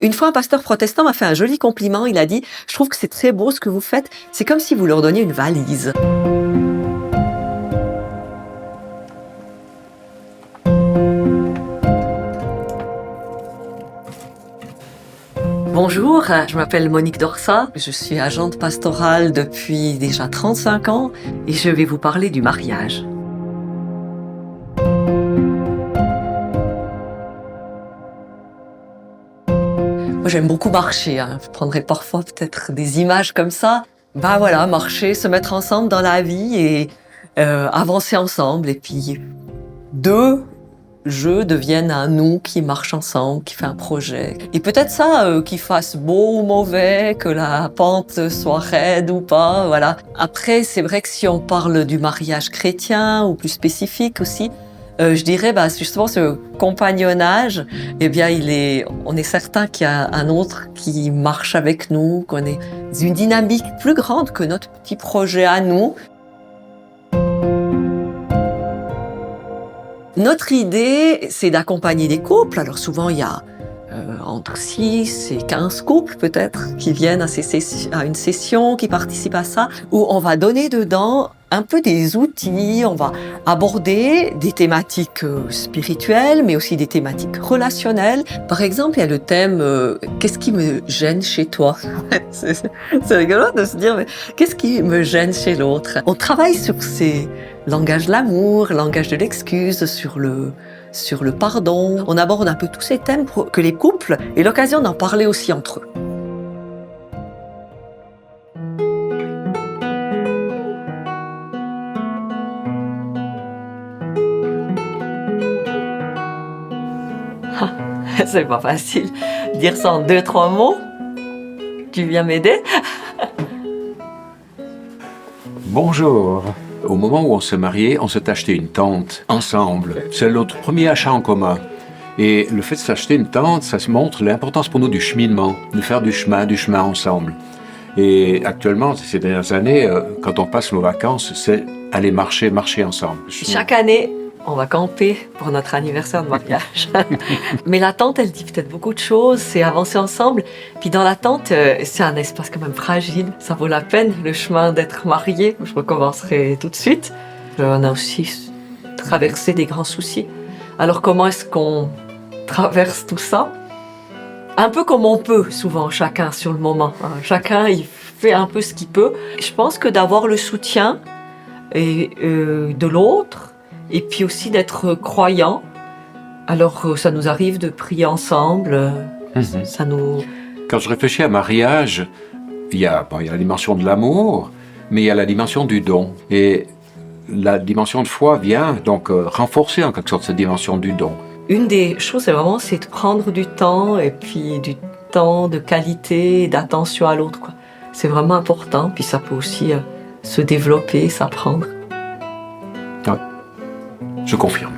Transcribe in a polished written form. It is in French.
Une fois, un pasteur protestant m'a fait un joli compliment. Il a dit: «Je trouve que c'est très beau ce que vous faites. C'est comme si vous leur donniez une valise». Bonjour, je m'appelle Monique Dorsat. Je suis agente pastorale depuis déjà 35 ans et je vais vous parler du mariage. Moi, j'aime beaucoup marcher, hein. Je prendrais parfois peut-être des images comme ça. Bah voilà, marcher, se mettre ensemble dans la vie et avancer ensemble. Et puis, deux jeux deviennent un nous qui marche ensemble, qui fait un projet. Et peut-être ça, qu'il fasse beau ou mauvais, que la pente soit raide ou pas, voilà. Après, c'est vrai que si on parle du mariage chrétien ou plus spécifique aussi, je dirais, bah, justement, ce compagnonnage, eh bien, on est certain qu'il y a un autre qui marche avec nous, qu'on est une dynamique plus grande que notre petit projet à nous. Notre idée, c'est d'accompagner des couples. Alors souvent, il y a entre 6 et 15 couples peut-être qui viennent à une session, qui participent à ça, où on va donner dedans un peu des outils, on va aborder des thématiques spirituelles, mais aussi des thématiques relationnelles. Par exemple, il y a le thème qu'est-ce qui me gêne chez toi? C'est rigolo de se dire, mais qu'est-ce qui me gêne chez l'autre? On travaille sur ces langages de l'amour, langage de l'excuse, sur le pardon. On aborde un peu tous ces thèmes pour que les couples aient l'occasion d'en parler aussi entre eux. C'est pas facile. Dire ça en 2-3 mots. Tu viens m'aider? Bonjour. Au moment où on se mariait, on s'est acheté une tente ensemble. C'est notre premier achat en commun. Et le fait de s'acheter une tente, ça se montre l'importance pour nous du cheminement, de faire du chemin ensemble. Et actuellement, ces dernières années, quand on passe nos vacances, c'est aller marcher ensemble. Chaque année, on va camper pour notre anniversaire de mariage. Mais la tente, elle dit peut-être beaucoup de choses, c'est avancer ensemble. Puis dans la tente, c'est un espace quand même fragile. Ça vaut la peine, le chemin d'être marié. Je recommencerai tout de suite. On a aussi traversé des grands soucis. Alors comment est-ce qu'on traverse tout ça? Un peu comme on peut, souvent, chacun sur le moment. Chacun, il fait un peu ce qu'il peut. Je pense que d'avoir le soutien de l'autre, et puis aussi d'être croyant. Alors, ça nous arrive de prier ensemble. Ça nous... Quand je réfléchis à mariage, il y a la dimension de l'amour, mais il y a la dimension du don. Et la dimension de foi vient donc renforcer en quelque sorte cette dimension du don. Une des choses, c'est de prendre du temps, et puis du temps de qualité, d'attention à l'autre, quoi. C'est vraiment important, puis ça peut aussi se développer, s'apprendre. Ouais. Je confirme.